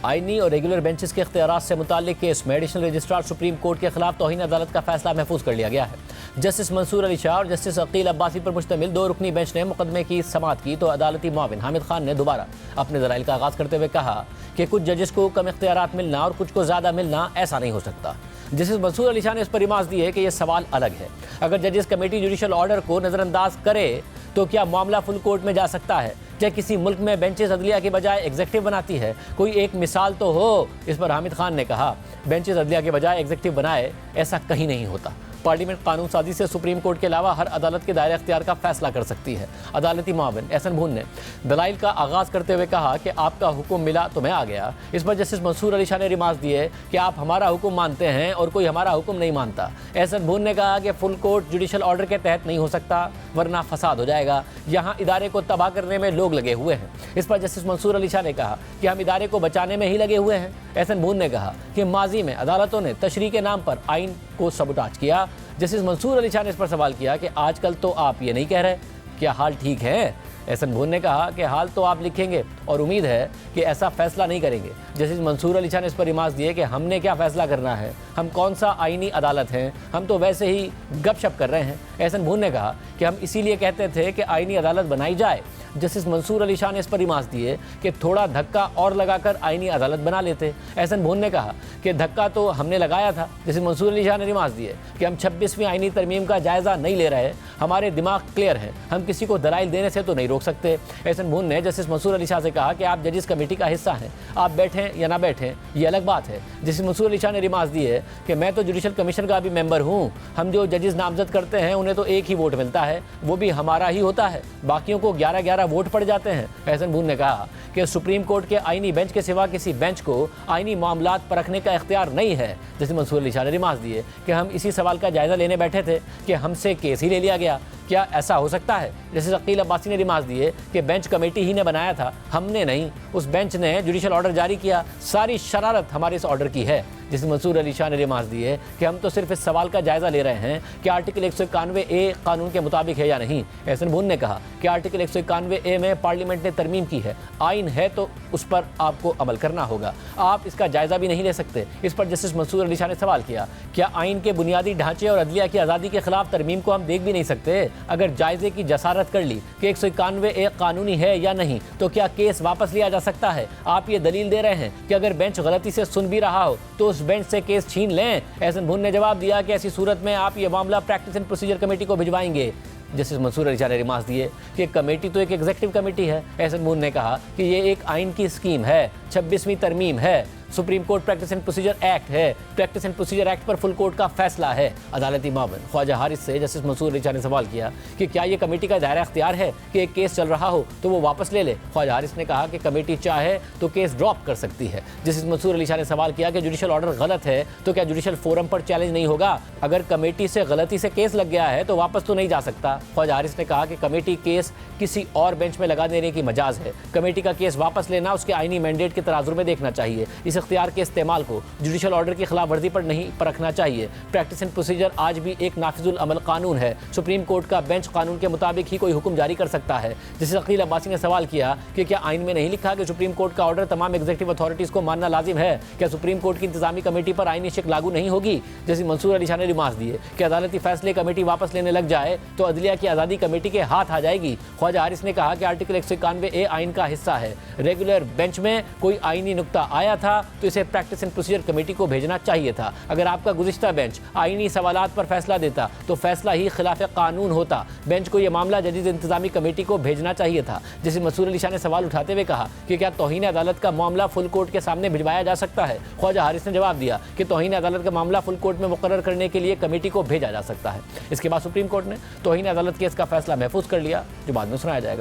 आईनी और regular benches के इख्तियारात से मुताल्लिक केस में एडिशनल रजिस्ट्रार सुप्रीम कोर्ट के खिलाफ तौहीन अदालत का फैसला महफूज कर लिया गया है। जस्टिस मंसूर अली शाह और जस्टिस अकील अब्बासी पर मुश्तमिल 2 रुकनी बेंच ने मुकदमे की समाअत की तो अदालती मुआविन हामिद खान ने दोबारा अपने दलाइल का आगाज़ करते हुए कहा कि कुछ जजेस को कम इख्तियारात मिलना और कुछ को ज़्यादा मिलना ऐसा नहीं हो सकता। जस्टिस मंसूर अली शाह ने इस पर रिमार्क दिए कि यह सवाल अलग है। अगर जजेस कमेटी जुडिशल ऑर्डर को नज़रअंदाज करे तो क्या मामला फुल कोर्ट में जा सकता है? क्या किसी मुल्क में बेंचेस अदलिया के बजाय एग्जेक्टिव बनाती है? कोई एक मिसाल तो हो। इस पर हामिद खान ने कहा बेंचेस अदलिया के बजाय एग्जेक्टिव बनाए, ऐसा कहीं नहीं होता। पार्लियामेंट कानून साजी से सुप्रीम कोर्ट के अलावा हर अदालत के दायरे अख्तियार का फैसला कर सकती है। अदालती मुआविन एहसन भून ने दलाइल का आगाज़ करते हुए कहा कि आपका हुक्म मिला तो मैं आ गया। इस पर जस्टिस मंसूर अली शाह ने रिमार्क दिए कि आप हमारा हुक्म मानते हैं और कोई हमारा हुक्म नहीं मानता। एहसन भून ने कहा कि फुल कोर्ट जुडिशल ऑर्डर के तहत नहीं हो सकता, वरना फसाद हो जाएगा। यहाँ इदारे को तबाह करने में लोग लगे हुए हैं। इस पर जस्टिस मंसूर अली शाह ने कहा कि हम इदारे को बचाने में ही लगे हुए हैं। एहसन भून ने कहा कि माजी में अदालतों ने तशरीह के नाम पर आइन को सबुटाज किया। जस्टिस मंसूर अली शाह ने इस पर सवाल किया कि आजकल तो आप ये नहीं कह रहे, क्या हाल ठीक है? एहसन भून ने कहा कि हाल तो आप लिखेंगे और उम्मीद है कि ऐसा फैसला नहीं करेंगे। जस्टिस मंसूर अली शाह ने इस पर रिमार्क दिए कि हमने क्या फैसला करना है, हम कौन सा आईनी अदालत हैं, हम तो वैसे ही गपशप कर रहे हैं। एहसन भून ने कहा कि हम इसीलिए कहते थे कि आईनी अदालत बनाई जाए। जस्टिस मंसूर अली शाह ने इस पर रिमार्क दिए कि थोड़ा धक्का और लगाकर आईनी अदालत बना लेते। एहसन भून ने कहा कि धक्का तो हमने लगाया था। जस्टिस मंसूर अली शाह ने रिमार्क दिए कि हम 26वीं आईनी तरमीम का जायज़ा नहीं ले रहे, हमारे दिमाग क्लियर है, हम किसी को दलाइल देने से तो नहीं रोक सकते। एहसन भून ने जस्टिस मंसूर अली शाह से कहा कि आप जजिस कमेटी का हिस्सा हैं, आप बैठें या ना बैठें ये अलग बात है। जस्टिस मंसूर अली शाह ने रिमार्क दिए कि मैं तो जुडिशल कमीशन का भी मेंबर हूँ, हम जो जजिस नामजद करते हैं उन्हें तो एक ही वोट मिलता है, वो भी हमारा ही होता है, बाकियों को 11-11 वोट पड़ जाते हैं। एहसन भून ने कहा कि सुप्रीम कोर्ट के आईनी बेंच के सिवा किसी बेंच को आईनी मामलात परखने का इख्तियार नहीं है। जस्टिस मंसूर अली शाह ने रिमार्क दिए कि हम इसी सवाल का जायज़ा लेने बैठे थे कि हमसे केस ही ले लिया गया, क्या ऐसा हो सकता है? जैसे अकील अब्बासी ने रिमार्क दिए कि बेंच कमेटी ही ने बनाया था, हमने नहीं, उस बेंच ने जुडिशल ऑर्डर जारी किया, सारी शरारत हमारे इस ऑर्डर की है। जिस मंसूर अली शाह ने रिमार्क दिए कि हम तो सिर्फ इस सवाल का जायज़ा ले रहे हैं कि आर्टिकल 191A कानून के मुताबिक है या नहीं। एहसन भून ने कहा कि आर्टिकल 191A में पार्लियामेंट ने तरमीम की है, आइन है तो उस पर आपको अमल करना होगा, आप इसका जायज़ा भी नहीं ले सकते। इस पर जस्टिस मंसूर अली शाह ने सवाल किया, क्या आइन के बुनियादी ढांचे और अदलिया की आज़ादी के खिलाफ तरमीम को हम देख भी नहीं सकते? अगर जायज़े की जसारत कर ली कि 191A कानूनी है या नहीं तो क्या केस वापस लिया जा सकता है? आप ये दलील दे रहे हैं कि अगर बेंच गलती से सुन भी रहा हो तो बेंच से केस छीन लें। एहसन भून ने जवाब दिया कि ऐसी सूरत में आप ये मामला प्रैक्टिस एंड प्रोसीजर कमेटी को भिजवाएंगे। जस्टिस मंसूर अली शाह ने रिमार्क दिए कि कमेटी तो एक एग्जीक्यूटिव कमेटी है। एहसन भून ने कहा कि ये एक आइन की स्कीम है, 26वीं तरमीम है, supreme court practice and procedure act है, प्रैक्टिस एंड प्रोसीजर एक्ट पर फुल कोर्ट का फैसला है। अदालती मामला ख्वाजा हारिस से जस्टिस मंसूर अली शाह ने सवाल किया कि क्या ये कमेटी का दायरा अख्तियार है कि एक केस चल रहा हो तो वो वापस ले ले। ख्वाजा हारिस ने कहा कि कमेटी चाहे तो केस ड्रॉप कर सकती है। जस्टिस मंसूर अली शाह ने सवाल किया कि जुडिशल ऑर्डर गलत है तो क्या जुडिशल फोरम पर चैलेंज नहीं होगा? अगर कमेटी से गलती से केस लग गया है तो वापस तो नहीं जा सकता। ख्वाजा हारिस ने कहा कि कमेटी केस किसी और बेंच में लगा देने की मजाज है, कमेटी का केस वापस लेना उसके आईनी मैंडेट के तराजुर में देखना चाहिए, इस इख्तियार के इस्तेमाल को जुडिशल ऑर्डर की खिलाफ वर्जी पर नहीं परखना चाहिए। प्रैक्टिस एंड प्रोसीजर आज भी एक नाफिजुल अमल कानून है, सुप्रीम कोर्ट का बेंच कानून के मुताबिक ही कोई हुक्म जारी कर सकता है। जैसे अकील अब्बासी ने सवाल किया कि क्या आइन में नहीं लिखा कि सुप्रीम कोर्ट का ऑर्डर तमाम एग्जीक्यूटिव अथॉरिटीज को मानना लाजिम है? क्या सुप्रीम कोर्ट की इंतजामी कमेटी पर आईनी शिक लागू नहीं होगी? जैसे मंसूर अली शाह ने रिमार्क दिए कि अदालती फैसले कमेटी वापस लेने लग जाए तो अदलिया की आज़ादी कमेटी के हाथ आ जाएगी। ख्वाजा हारिस ने कहा कि आर्टिकल 191A आइन का हिस्सा है, रेगुलर बेंच में कोई आईनी नुक्ता आया था तो इसे प्रैक्टिस एंड प्रोसीजर कमेटी को भेजना चाहिए था। अगर आपका गुज़िश्ता बेंच आईनी सवालात पर फैसला देता तो फैसला ही खिलाफ कानून होता, बेंच को यह मामला जदीद इंतजामी कमेटी को भेजना चाहिए था। जैसे मंसूर अली शाह ने सवाल उठाते हुए कहा कि क्या तौहीन अदालत का मामला फुल कोर्ट के सामने भिजवाया जा सकता है? ख्वाजा हारिस ने जवाब दिया कि तौहीन अदालत का मामला फुल कोर्ट में मुकर्रर करने के लिए कमेटी को भेजा जा सकता है। इसके बाद सुप्रीम कोर्ट ने तौहीन अदालत केस का फैसला महफूज कर लिया, जो बाद में सुनाया जाएगा।